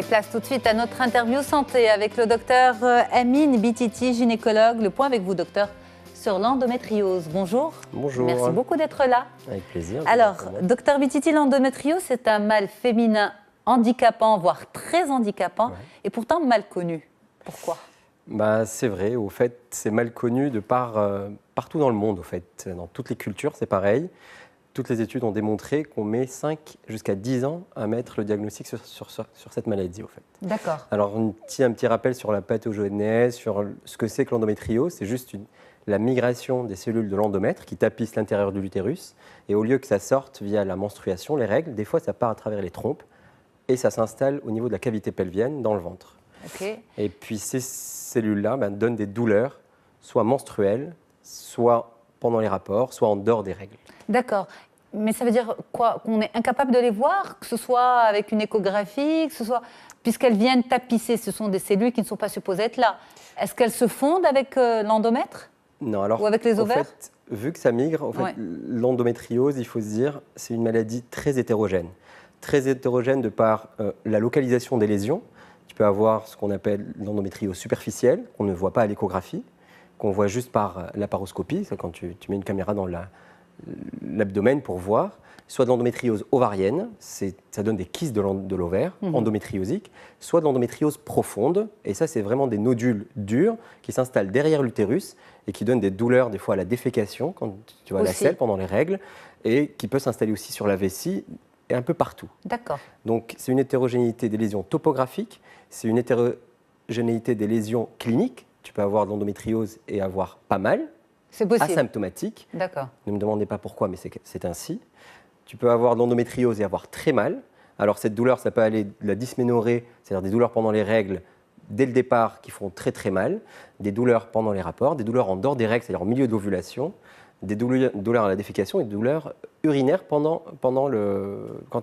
Et place tout de suite à notre interview santé avec le docteur Amine Bititi, gynécologue. Le point avec vous, docteur, sur l'endométriose. Bonjour. Bonjour. Merci beaucoup d'être là. Avec plaisir. Alors, docteur Bititi, l'endométriose, c'est un mal féminin handicapant, voire très handicapant, et pourtant mal connu. Pourquoi ? C'est vrai, au fait, c'est mal connu de partout dans le monde, au fait. Dans toutes les cultures, c'est pareil. Toutes les études ont démontré qu'on met 5 jusqu'à 10 ans à mettre le diagnostic sur cette maladie, au fait. D'accord. Alors, un petit rappel sur la pathogenèse, sur ce que c'est que l'endométriose. C'est juste la migration des cellules de l'endomètre qui tapissent l'intérieur de l'utérus. Et au lieu que ça sorte via la menstruation, les règles, des fois, ça part à travers les trompes et ça s'installe au niveau de la cavité pelvienne, dans le ventre. Okay. Et puis, ces cellules-là donnent des douleurs, soit menstruelles, soit pendant les rapports, soit en dehors des règles. D'accord. Mais ça veut dire quoi ? Qu'on est incapable de les voir, que ce soit avec une échographie, que ce soit... Puisqu'elles viennent tapisser, ce sont des cellules qui ne sont pas supposées être là. Est-ce qu'elles se fondent avec l'endomètre ? Non, alors, ou avec les ovaires ? En fait, vu que ça migre, l'endométriose, il faut se dire, c'est une maladie très hétérogène. Très hétérogène de par la localisation des lésions. Tu peux avoir ce qu'on appelle l'endométriose superficielle, qu'on ne voit pas à l'échographie, qu'on voit juste par laparoscopie, c'est quand tu mets une caméra dans l'abdomen pour voir, soit de l'endométriose ovarienne, ça donne des kystes de l'ovaire, endométriosique, soit de l'endométriose profonde, et ça c'est vraiment des nodules durs qui s'installent derrière l'utérus et qui donnent des douleurs des fois à la défécation, quand tu vois la selle pendant les règles, et qui peut s'installer aussi sur la vessie et un peu partout. D'accord. Donc c'est une hétérogénéité des lésions topographiques, c'est une hétérogénéité des lésions cliniques. Tu peux avoir de l'endométriose et avoir pas mal, c'est possible. Asymptomatique. D'accord. Ne me demandez pas pourquoi, mais c'est ainsi. Tu peux avoir de l'endométriose et avoir très mal. Alors cette douleur, ça peut aller de la dysménorrhée, c'est-à-dire des douleurs pendant les règles, dès le départ, qui font très très mal, des douleurs pendant les rapports, des douleurs en dehors des règles, c'est-à-dire au milieu de l'ovulation, des douleurs à la défécation et des douleurs urinaires quand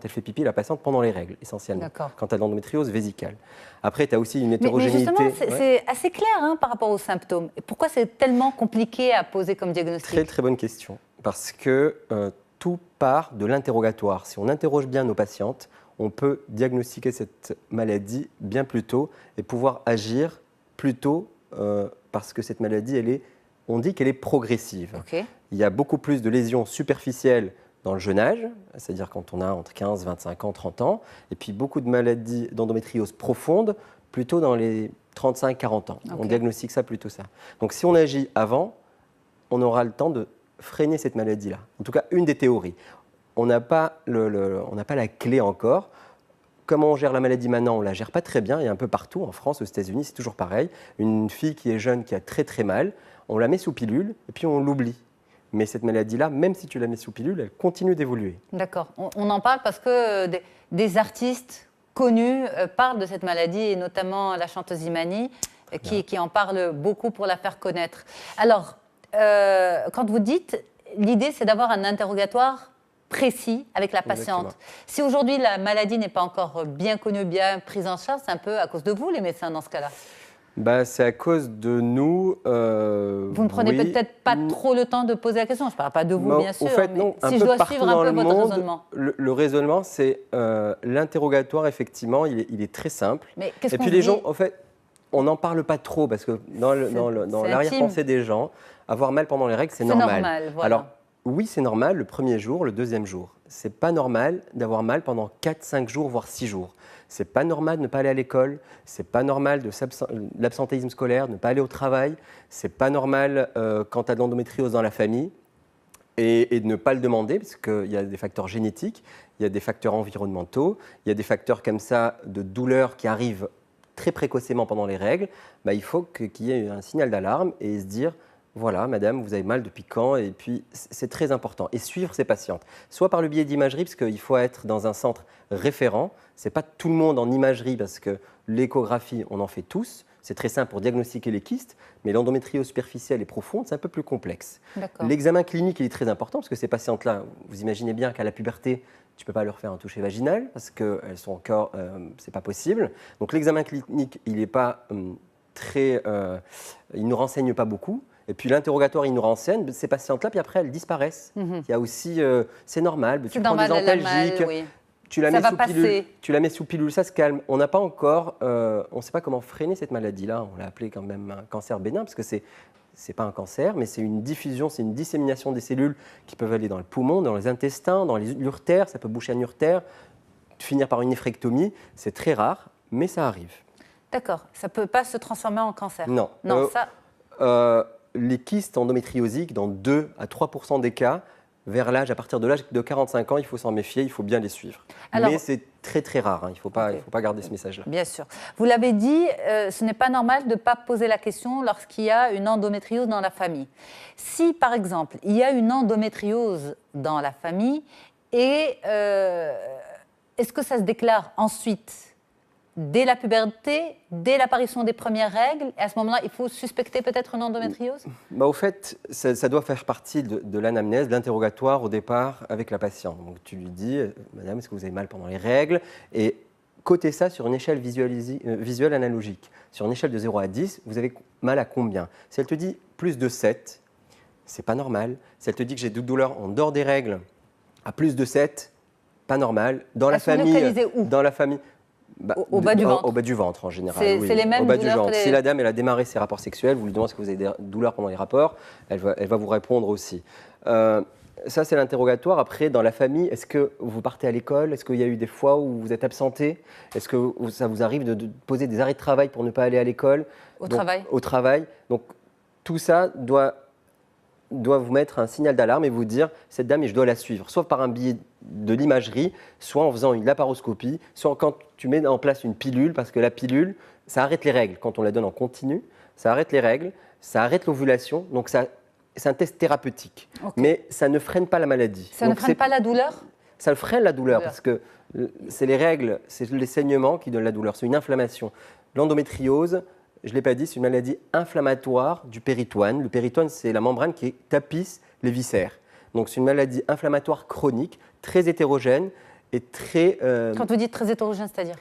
elle fait pipi, la patiente, pendant les règles, essentiellement. Quand tu as de l'endométriose vésicale. Après, tu as aussi une hétérogénéité. Mais justement, c'est assez clair par rapport aux symptômes. Et pourquoi c'est tellement compliqué à poser comme diagnostic ? Très, très bonne question. Parce que tout part de l'interrogatoire. Si on interroge bien nos patientes, on peut diagnostiquer cette maladie bien plus tôt et pouvoir agir plus tôt parce que cette maladie, on dit qu'elle est progressive. Okay. Il y a beaucoup plus de lésions superficielles dans le jeune âge, c'est-à-dire quand on a entre 15, 25 ans, 30 ans, et puis beaucoup de maladies d'endométriose profonde plutôt dans les 35, 40 ans. Okay. On diagnostique ça plutôt ça. Donc si on agit avant, on aura le temps de freiner cette maladie-là. En tout cas, une des théories. On n'a pas la clé encore. Comment on gère la maladie maintenant ? On ne la gère pas très bien, et un peu partout, en France, aux États-Unis, c'est toujours pareil. Une fille qui est jeune, qui a très très mal, on la met sous pilule, et puis on l'oublie. Mais cette maladie-là, même si tu la mets sous pilule, elle continue d'évoluer. D'accord. On en parle parce que des artistes connus parlent de cette maladie, et notamment la chanteuse Imani, qui en parle beaucoup pour la faire connaître. Alors, quand vous dites, l'idée, c'est d'avoir un interrogatoire précis avec la patiente. Exactement. Si aujourd'hui, la maladie n'est pas encore bien connue, bien prise en charge, c'est un peu à cause de vous, les médecins, dans ce cas-là ? C'est à cause de nous. Vous ne prenez peut-être pas trop le temps de poser la question. Je ne parle pas de vous, bien sûr. En fait, non. Si je dois suivre un peu votre raisonnement. Le raisonnement, c'est l'interrogatoire, effectivement, il est très simple. Mais qu'est-ce Et puis les gens, en fait, on n'en parle pas trop parce que dans l'arrière-pensée des gens, avoir mal pendant les règles, c'est normal. C'est normal, voilà. Alors, oui, c'est normal le premier jour, le deuxième jour. C'est pas normal d'avoir mal pendant 4, 5 jours, voire 6 jours. C'est pas normal de ne pas aller à l'école. C'est pas normal de l'absentéisme scolaire, de ne pas aller au travail. C'est pas normal quand tu as de l'endométriose dans la famille et de ne pas le demander parce qu'il y a des facteurs génétiques, il y a des facteurs environnementaux, il y a des facteurs comme ça de douleurs qui arrivent très précocement pendant les règles. Il faut qu'il y ait un signal d'alarme et se dire voilà, madame, vous avez mal depuis quand ? Et puis, c'est très important. Et suivre ces patientes, soit par le biais d'imagerie, parce qu'il faut être dans un centre référent. Ce n'est pas tout le monde en imagerie, parce que l'échographie, on en fait tous. C'est très simple pour diagnostiquer les kystes, mais l'endométriose superficielle et profonde, c'est un peu plus complexe. L'examen clinique, il est très important, parce que ces patientes-là, vous imaginez bien qu'à la puberté, tu ne peux pas leur faire un toucher vaginal, parce qu'elles sont encore, c'est pas possible. Donc l'examen clinique, il n'est pas il ne renseigne pas beaucoup. Et puis l'interrogatoire, il nous renseigne, ces patientes-là, puis après, elles disparaissent. Il y a aussi, c'est normal, tu prends des antalgiques, Tu la Ça mets va sous passer. pilule, tu la mets sous pilule, ça se calme. On n'a pas encore, on ne sait pas comment freiner cette maladie-là. On l'a appelée quand même un cancer bénin parce que c'est pas un cancer, mais c'est une diffusion, c'est une dissémination des cellules qui peuvent aller dans le poumon, dans les intestins, dans l'urtère. Ça peut boucher un urtère, finir par une néphrectomie. C'est très rare, mais ça arrive. D'accord. Ça ne peut pas se transformer en cancer. Non. Non, ça. Les kystes endométriosiques, dans 2 à 3% des cas, à partir de l'âge de 45 ans, il faut s'en méfier, il faut bien les suivre. Alors, mais c'est très très rare, il ne faut pas garder ce message-là. Bien sûr. Vous l'avez dit, ce n'est pas normal de ne pas poser la question lorsqu'il y a une endométriose dans la famille. Si, par exemple, il y a une endométriose dans la famille, et est-ce que ça se déclare ensuite dès la puberté, dès l'apparition des premières règles, et à ce moment-là, il faut suspecter peut-être une endométriose? Au fait, ça doit faire partie de l'anamnèse, de l'interrogatoire au départ avec la patiente. Donc tu lui dis, madame, est-ce que vous avez mal pendant les règles? Et côté ça, sur une échelle visuelle analogique, sur une échelle de 0 à 10, vous avez mal à combien? Si elle te dit plus de 7, c'est pas normal. Si elle te dit que j'ai de douleurs en dehors des règles, à plus de 7, pas normal. Dans la famille, au bas du ventre. Au bas du ventre, en général. C'est les mêmes au bas du douleurs ventre. que les... Si la dame elle a démarré ses rapports sexuels, vous lui demandez est-ce que vous avez des douleurs pendant les rapports, elle va vous répondre aussi. Ça, c'est l'interrogatoire. Après, dans la famille, est-ce que vous partez à l'école? Est-ce qu'il y a eu des fois où vous êtes absenté? Est-ce que ça vous arrive de poser des arrêts de travail pour ne pas aller à l'école? Au travail. Donc, tout ça doit vous mettre un signal d'alarme et vous dire, cette dame, je dois la suivre, soit par un biais de l'imagerie, soit en faisant une laparoscopie, soit quand tu mets en place une pilule, parce que la pilule, ça arrête les règles. Quand on la donne en continu, ça arrête les règles, ça arrête l'ovulation, donc c'est un test thérapeutique. Okay. Mais ça ne freine pas la maladie. Ça ne freine pas la douleur? Ça freine la douleur, parce que c'est les règles, c'est les saignements qui donnent la douleur, c'est une inflammation. L'endométriose, je ne l'ai pas dit, c'est une maladie inflammatoire du péritoine. Le péritoine, c'est la membrane qui tapisse les viscères. Donc, c'est une maladie inflammatoire chronique, très hétérogène et très... Quand vous dites très hétérogène, c'est-à-dire?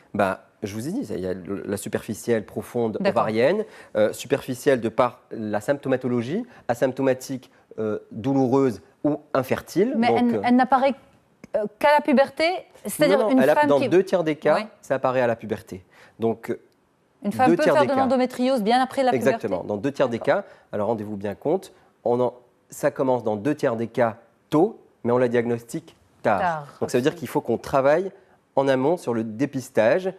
Je vous ai dit, il y a la superficielle profonde ovarienne, superficielle de par la symptomatologie, asymptomatique, douloureuse ou infertile. Mais donc, elle n'apparaît qu'à la puberté? C'est-à-dire une femme dans 2 tiers des cas, ça apparaît à la puberté. Donc, une femme peut faire de l'endométriose bien après la puberté? Exactement, dans 2 tiers des cas. Alors rendez-vous bien compte, ça commence dans 2 tiers des cas tôt, mais on la diagnostique tard. Donc ça veut dire qu'il faut qu'on travaille en amont sur le dépistage.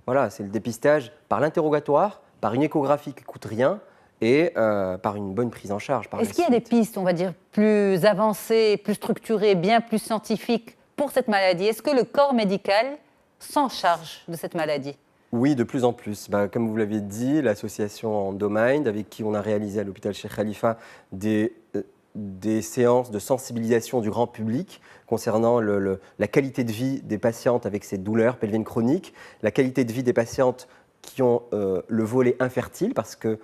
Voilà, c'est le dépistage par l'interrogatoire, par une échographie qui ne coûte rien et par une bonne prise en charge. Est-ce qu'il y a des pistes, on va dire, plus avancées, plus structurées, bien plus scientifiques pour cette maladie? Est-ce que le corps médical s'en charge de cette maladie? Oui, de plus en plus. Comme vous l'avez dit, l'association Endomind, avec qui on a réalisé à l'hôpital Cheikh Khalifa des séances de sensibilisation du grand public concernant la qualité de vie des patientes avec ces douleurs pelviennes chroniques, la qualité de vie des patientes qui ont le volet infertile, parce que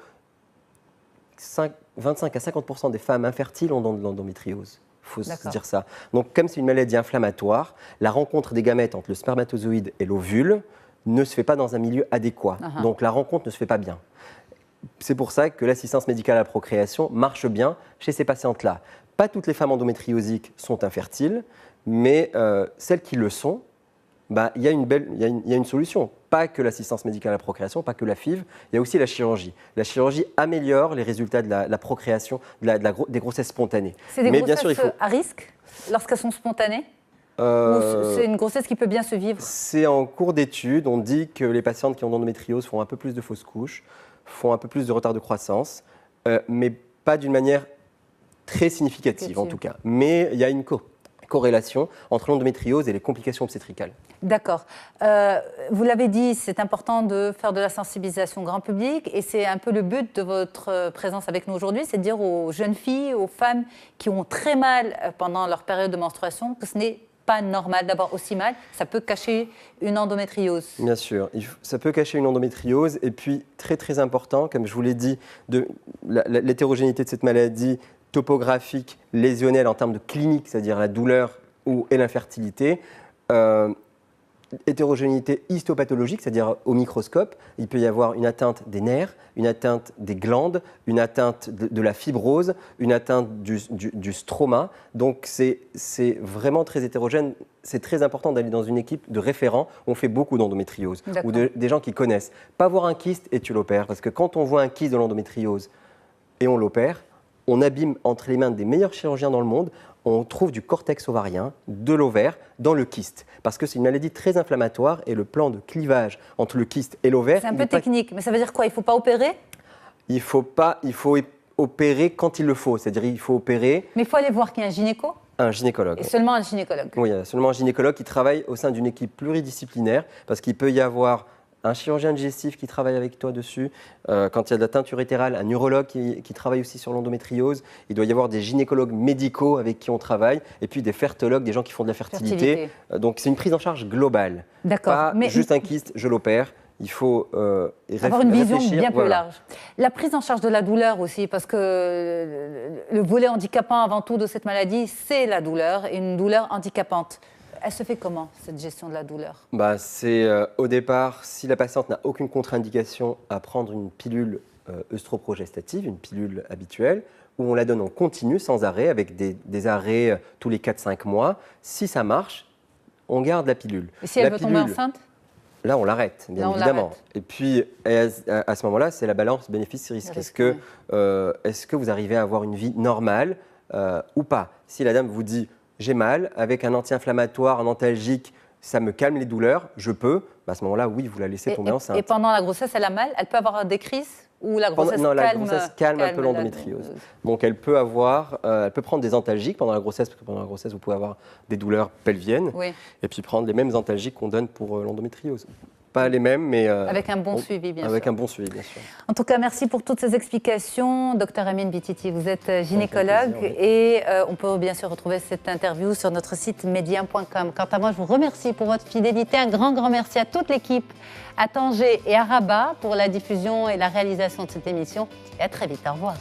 25 à 50% des femmes infertiles ont de l'endométriose. Il faut se dire ça. Donc, comme c'est une maladie inflammatoire, la rencontre des gamètes entre le spermatozoïde et l'ovule ne se fait pas dans un milieu adéquat. Donc la rencontre ne se fait pas bien. C'est pour ça que l'assistance médicale à la procréation marche bien chez ces patientes-là. Pas toutes les femmes endométriosiques sont infertiles, mais celles qui le sont, il y a une solution. Pas que l'assistance médicale à la procréation, pas que la FIV, il y a aussi la chirurgie. La chirurgie améliore les résultats de la procréation, des grossesses spontanées. C'est des grossesses à risque lorsqu'elles sont spontanées? Ou c'est une grossesse qui peut bien se vivre? C'est en cours d'étude. On dit que les patientes qui ont l'endométriose font un peu plus de fausses couches, font un peu plus de retard de croissance, mais pas d'une manière très significative en tout cas. Mais il y a une corrélation entre l'endométriose et les complications obstétricales. D'accord. Vous l'avez dit, c'est important de faire de la sensibilisation grand public et c'est un peu le but de votre présence avec nous aujourd'hui, c'est de dire aux jeunes filles, aux femmes qui ont très mal pendant leur période de menstruation que ce n'est pas normal d'avoir aussi mal, ça peut cacher une endométriose. Bien sûr, ça peut cacher une endométriose et puis très très important, comme je vous l'ai dit, l'hétérogénéité de cette maladie topographique, lésionnelle en termes de clinique, c'est-à-dire la douleur et l'infertilité. hétérogénéité histopathologique, c'est-à-dire au microscope. Il peut y avoir une atteinte des nerfs, une atteinte des glandes, une atteinte de la fibrose, une atteinte du stroma. Donc c'est vraiment très hétérogène. C'est très important d'aller dans une équipe de référents. On fait beaucoup d'endométriose ou des gens qui connaissent. Pas voir un kyste et tu l'opères. Parce que quand on voit un kyste de l'endométriose et on l'opère, on abîme entre les mains des meilleurs chirurgiens dans le monde. On trouve du cortex ovarien, de l'ovaire, dans le kyste. Parce que c'est une maladie très inflammatoire et le plan de clivage entre le kyste et l'ovaire... C'est un peu technique, mais ça veut dire quoi? Il ne faut pas opérer? Il faut opérer quand il le faut. C'est-à-dire il faut opérer... Mais il faut aller voir qui est un gynéco? Un gynécologue. Et seulement un gynécologue? Oui, seulement un gynécologue qui travaille au sein d'une équipe pluridisciplinaire, parce qu'il peut y avoir un chirurgien digestif qui travaille avec toi dessus. Quand il y a de la teinture urétérale, un urologue qui travaille aussi sur l'endométriose. Il doit y avoir des gynécologues médicaux avec qui on travaille, et puis des fertologues, des gens qui font de la fertilité. Donc c'est une prise en charge globale. D'accord. Pas juste un kyste, je l'opère. Il faut avoir une vision bien plus large. La prise en charge de la douleur aussi, parce que le volet handicapant avant tout de cette maladie, c'est la douleur, et une douleur handicapante. Elle se fait comment, cette gestion de la douleur? C'est au départ, si la patiente n'a aucune contre-indication à prendre une pilule œstroprogestative, une pilule habituelle, où on la donne en continu, sans arrêt, avec des arrêts tous les 4-5 mois. Si ça marche, on garde la pilule. Et si elle veut tomber enceinte? Là, on l'arrête, bien évidemment. Et puis, à ce moment-là, c'est la balance bénéfice-risque. Est-ce que vous arrivez à avoir une vie normale ou pas? Si la dame vous dit « j'ai mal, avec un anti-inflammatoire, un antalgique, ça me calme les douleurs, je peux », à ce moment-là, oui, vous la laissez tomber enceinte. Et pendant la grossesse, elle a mal? Elle peut avoir des crises? Ou la grossesse la grossesse calme un peu l'endométriose. Donc elle peut prendre des antalgiques pendant la grossesse, parce que pendant la grossesse, vous pouvez avoir des douleurs pelviennes, et puis prendre les mêmes antalgiques qu'on donne pour l'endométriose. Pas les mêmes, mais... avec un bon suivi, bien sûr. Avec un bon suivi, bien sûr. En tout cas, merci pour toutes ces explications. Docteur Amine Bititi, vous êtes gynécologue et on peut bien sûr retrouver cette interview sur notre site média.com. Quant à moi, je vous remercie pour votre fidélité. Un grand merci à toute l'équipe, à Tanger et à Rabat pour la diffusion et la réalisation de cette émission. Et à très vite. Au revoir.